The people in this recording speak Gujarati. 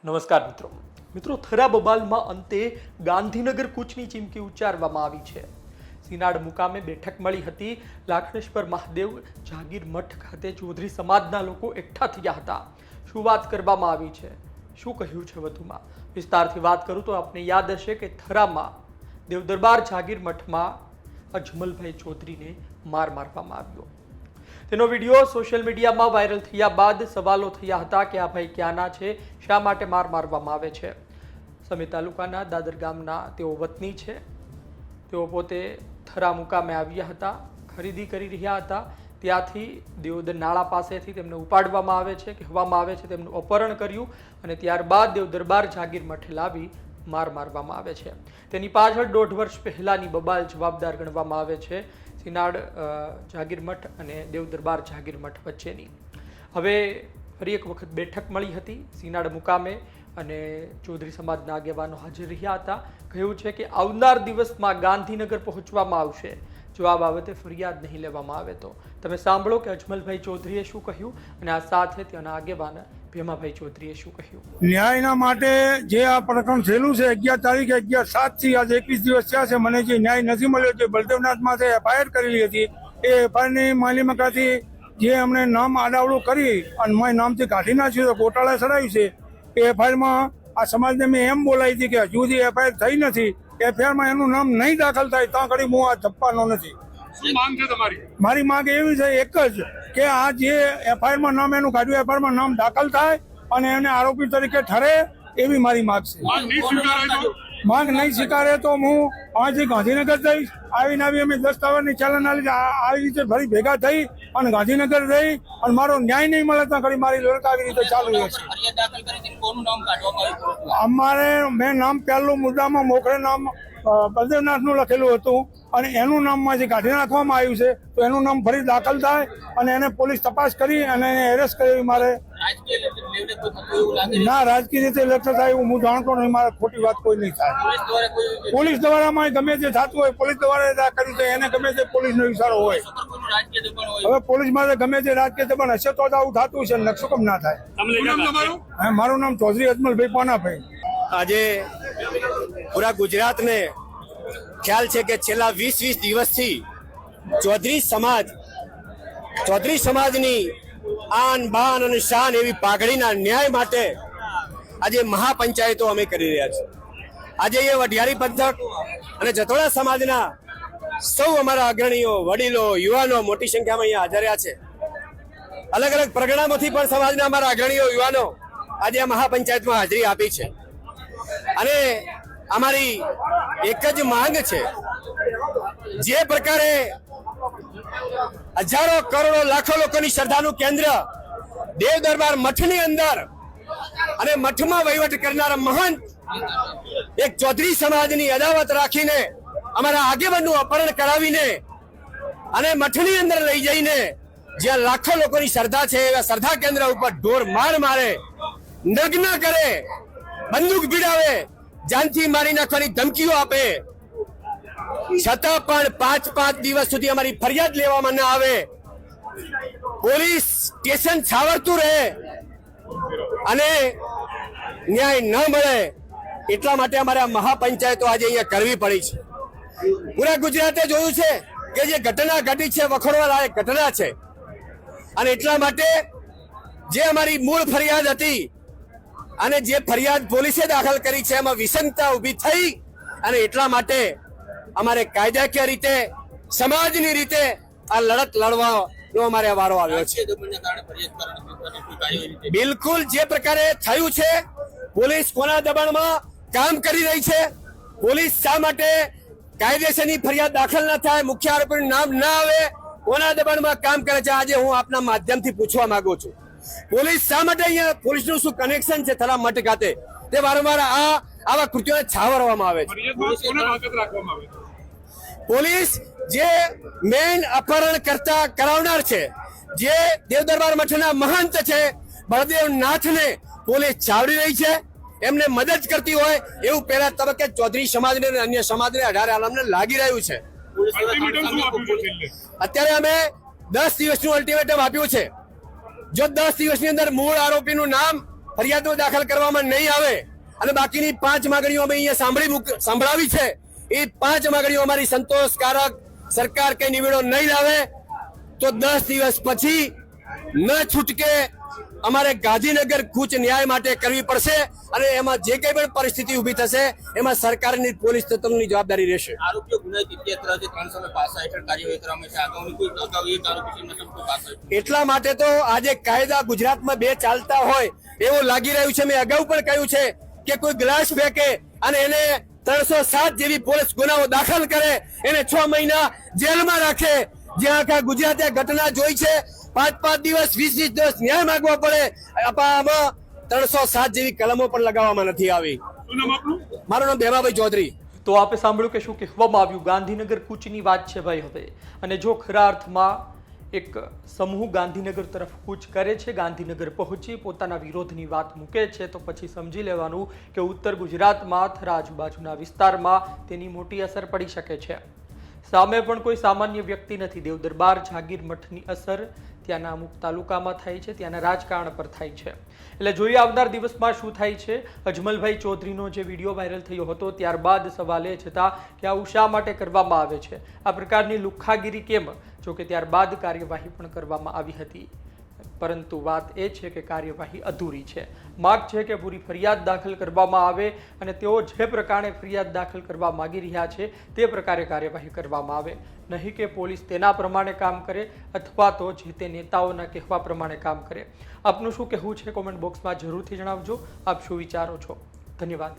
નમસ્કાર મિત્રો થરા બબાલમાં અંતે ગાંધીનગર કૂચની ચીમકી ઉચ્ચારવામાં આવી છે। સિનાડ મુકામે બેઠક મળી હતી। લાખણેશ્વર મહાદેવ જાગીર મઠ ખાતે ચૌધરી સમાજના લોકો એકઠા થયા હતા। શું વાત કરવામાં આવી છે, શું કહ્યું છે, વધુમાં વિસ્તારથી વાત કરું તો આપને યાદ હશે કે થરામાં દેવ દરબાર જાગીર મઠમાં અજમલભાઈ ચૌધરીને માર મારવામાં આવ્યો। તેનો વિડીયો સોશિયલ મીડિયામાં વાયરલ થયા બાદ સવાલો થયા હતા કે આ ભાઈ ક્યાંના છે, શા માટે માર મારવામાં આવે છે। સમી તાલુકાના દાદર ગામના તેઓ વતની છે। તેઓ પોતે થરા મુકામે આવ્યા હતા, ખરીદી કરી રહ્યા હતા। ત્યાંથી દેવદર નાળા પાસેથી તેમને ઉપાડવામાં આવે છે, કહેવામાં આવે છે તેમનું અપહરણ કર્યું અને ત્યારબાદ દેવ દરબાર જાગીર મઠે લાવી માર મારવામાં આવે છે। તેની પાછળ 1.5 વર્ષ પહેલાની બબાલ જવાબદાર ગણવામાં આવે છે, સિનાડ જાગીર મઠ અને દેવ દરબાર જાગીર મઠ વચ્ચેની। હવે ફરી એક વખત બેઠક મળી હતી સિનાડ મુકામે અને ચૌધરી સમાજના આગેવાનો હાજર રહ્યા હતા। કહ્યું છે કે આવનાર દિવસમાં ગાંધીનગર પહોંચવામાં આવશે જો આ બાબતે ફરિયાદ નહીં લેવામાં આવે તો। તમે સાંભળો કે અજમલભાઈ ચૌધરીએ શું કહ્યું અને આ સાથે ત્યાંના આગેવાન ભીમાભાઈ ચૌધરીએ શું કહ્યું। ન્યાયના માટે જે આ પ્રકરણ થયેલું છે 11 તારીખે 11/7 થી આજે 21 દિવસ થયા છે, મને જે ન્યાય નથી મળ્યો, જે બલદેવનાથ માથે એફઆઈઆર કરેલી હતી એ એફઆઈઆરની માલિમકાથી જે અમને નામ આડાવડું કરી અને મેં નામથી કાઢી નાખ્યું તો ગોટાળા ચડાવ્યું છે। એ એફઆઈઆરમાં આ સમાજને મેં એમ બોલાવી હતી કે હજુ સુધી એફઆઈઆર થઈ નથી, એફઆઈઆરમાં એનું નામ નહીં દાખલ થાય ત્યાં કરી હું આ ધપ્પાનો નથી। મારી માંગ એવી છે એક જ કે આ જે એફઆઈઆરમાં નામ એનું કાઢ્યું, એફઆઈઆરમાં નામ દાખલ થાય અને એને આરોપી તરીકે ઠરે એવી મારી માંગ છે। માંગ નહીં સ્વીકારે તો હું અહીંથી ગાંધીનગર જઈશ। આવીને અમે દસ્તાવેજની ચાલન આવી રીતે ફરી ભેગા થઈ અને ગાંધીનગર જઈ અને મારો ન્યાય નહીં મળે ત્યાં કરી મારી લડત આવી રીતે ચાલુ રહેશે। અમારે મેં નામ પહેલું મુદ્દામાં મોખરે નામ બલદેવનાથનું લખેલું હતું અને એનું નામમાંથી કાઢી નાખવામાં આવ્યું છે, તો એનું નામ ફરી દાખલ થાય અને એને પોલીસ તપાસ કરી અને એને એરેસ્ટ કરી મારે ના રાજકીય રીતે લડત થાય એવું હું જાણતો નહીં, મારે ખોટી વાત કોઈ નહીં થાય। પોલીસ દ્વારામાં ગમે તે થતું હોય, પોલીસ દ્વારા કર્યું તો એને ગમે તે પોલીસનો ઇશારો હોય। હવે પોલીસ માટે ગમે તે રાજકીય દબાણ હશે તો આવું થતું છે, નકશો કમ ના થાય। મારું નામ ચૌધરી અજમલભાઈ પાનાભાઈ। આજે પૂરા ગુજરાતને ખ્યાલ છે કે છેલ્લા 20 દિવસથી ચૌધરી સમાજની આન બાન અને શાન એવી પાઘડીના ન્યાય માટે આજે મહાપંચાયતો અમે કરી રહ્યા છીએ। આજે એ વઢિયારી પંથક અને જતોડા સમાજના સૌ અમારા અગ્રણીઓ, વડીલો, યુવાનો મોટી સંખ્યામાં અહીંયા હાજર રહ્યા છે। અલગ અલગ પરગણામાંથી પણ સમાજના અમારા અગ્રણીઓ, યુવાનો આજે આ મહાપંચાયતમાં હાજરી આપી છે અને અમારી એક જ માંગ છે, જે પ્રકારે હજારો કરોડો લાખો લોકોની શ્રદ્ધાનું કેન્દ્ર દેવ દરબાર મઠની અંદર અને મઠમાં વહીવટ કરનારા મહંત એક ચૌધરી સમાજની અદાવત રાખીને અમારા આગેવાનનું અપહરણ કરાવીને અને મઠની અંદર લઈ જઈને જ્યાં લાખો લોકોની શ્રદ્ધા છે એવા શ્રદ્ધા કેન્દ્ર ઉપર ઢોર માર મારે, નગ્ન કરે, બંદૂક ભીડાવે, જાનથી મારી નાખવાની ધમકીઓ આપે, છતાં પણ 5 દિવસ સુધી અમારી ફરિયાદ લેવામાં ન આવે, પોલીસ સ્ટેશન છાવરતું રહે અને ન્યાય ન મળે, એટલા માટે અમારે આ મહાપંચાયતો આજે અહીંયા કરવી પડી છે। પૂરા ગુજરાતે જોયું છે કે જે ઘટના ઘટી છે વખોડવા લાયક ઘટના છે અને એટલા માટે જે અમારી મૂળ ફરિયાદ હતી અને જે ફરિયાદ પોલીસે દાખલ કરી છે એમાં વિસંગતા ઊભી થઈ અને એટલા માટે અમારે કાયદાકીય રીતે, સમાજની રીતે આ લડત લડવાનો અમારે વારો આવ્યો છે। બિલકુલ જે પ્રકારે થયું છે, પોલીસ કોના દબાણમાં કામ કરી રહી છે, પોલીસ શા માટે કાયદેસરની ફરિયાદ દાખલ ન થાય, મુખ્ય આરોપીનું નામ ન આવે, કોના દબાણમાં કામ કરે છે, આજે હું આપના માધ્યમથી પૂછવા માંગુ છું। પોલીસ શા માટે અહીંયા, પોલીસનું શું કનેક્શન છે થરા મઠ ખાતે, તે વારંવાર આવા કૃત્યોને છાવરવામાં આવે છે। પોલીસ જે મેઇન અપહરણ કરાવનાર છે, જે દેવ દરબાર મઠના મહંત છે બળદેવનાથને પોલીસ છાવરી રહી છે, એમને મદદ કરતી હોય એવું પહેલા તબક્કે ચૌધરી સમાજને અને અન્ય સમાજને 18 આલમને લાગી રહ્યું છે। અત્યારે અમે 10 દિવસનું અલ્ટિમેટમ આપ્યું છે। જો 10 દિવસની અંદર મૂળ આરોપીનું નામ ફરિયાદો દાખલ કરવામાં નહીં આવે અને બાકીની 5 માંગણીઓ અમે અહીંયા સંભળાવી છે, એ 5 માંગણીઓ અમારી સંતોષકારક સરકાર કઈ નિવેડો નહીં લાવે તો 10 દિવસ પછી ન છૂટકે અમારે ગાંધીનગર કૂચ ન્યાય માટે કરવી પડશે અને એમાં જે કઈ પણ પરિસ્થિતિ ઊભી થશે એમાં સરકારની પોલીસ તંત્રની જવાબદારી રહેશે. આરોપીઓ ગુનાહિત ઇતિહાસ ધરાવતી 305 હેઠળ કાર્યવાહી કરવામાં છે. આગામી કોઈ અગાઉ એક આરોપી છે નશો પાસ એટલા માટે તો આજે કાયદા ગુજરાતમાં બે ચાલતા હોય એવું લાગી રહ્યું છે. મેં અગાઉ પણ કહ્યું છે કે કોઈ ગ્લાસ ફેંકે અને એને 307 જેવી પોલીસ ગુનાઓ દાખલ કરે, એને 6 મહિના જેલમાં રાખે. જ્યાં આખા ગુજરાતે ઘટના જોઈ છે, 5-5 દિવસ 20-20 દિવસ ન્યાય માંગવા પડે. આમાં 307 જેવી કલમો પણ લગાવવામાં નથી આવી. મારું નામ ભેમાભાઈ ચૌધરી. તો આપે સાંભળ્યું કે શું કહેવામાં આવ્યું. ગાંધીનગર કૂચની વાત છે ભાઈ હવે. અને જો ખરા અર્થમાં એક સમૂહ ગાંધીનગર તરફ કૂચ કરે છે, ગાંધીનગર પહોંચી પોતાના વિરોધની વાત મૂકે છે, તો પછી સમજી લેવાનું કે ઉત્તર ગુજરાતમાં થરા આજુબાજુના વિસ્તારમાં તેની મોટી અસર પડી શકે છે. સામે પણ કોઈ સામાન્ય વ્યક્તિ નથી. દેવદરબાર જાગીર મઠની અસર ત્યાંના અમુક તાલુકામાં થાય છે, ત્યાંના રાજકારણ પર થાય છે. એટલે જોઈએ આવનાર દિવસમાં શું થાય છે. અજમલભાઈ ચૌધરીનો જે વિડીયો વાયરલ થયો હતો ત્યારબાદ સવાલ એ હતા કે આવું શા માટે કરવામાં આવે છે, આ પ્રકારની લુખ્ખાગીરી કેમ? જોકે ત્યારબાદ કાર્યવાહી પણ કરવામાં આવી હતી, પરંતુ વાત એ છે કે કાર્યવાહી અધૂરી છે. માગ છે કે પૂરી ફરિયાદ દાખલ કરવામાં આવે અને તેઓ જે પ્રકારે ફરિયાદ દાખલ કરવા માગી રહ્યા છે તે પ્રકારે કાર્યવાહી કરવામાં આવે, નહીં કે પોલીસ તેના પ્રમાણે કામ કરે અથવા તો જે તે નેતાઓના કહેવા પ્રમાણે કામ કરે. આપનું શું કહેવું છે કોમેન્ટ બોક્સમાં જરૂરથી જણાવજો. આપ શું વિચારો છો? ધન્યવાદ.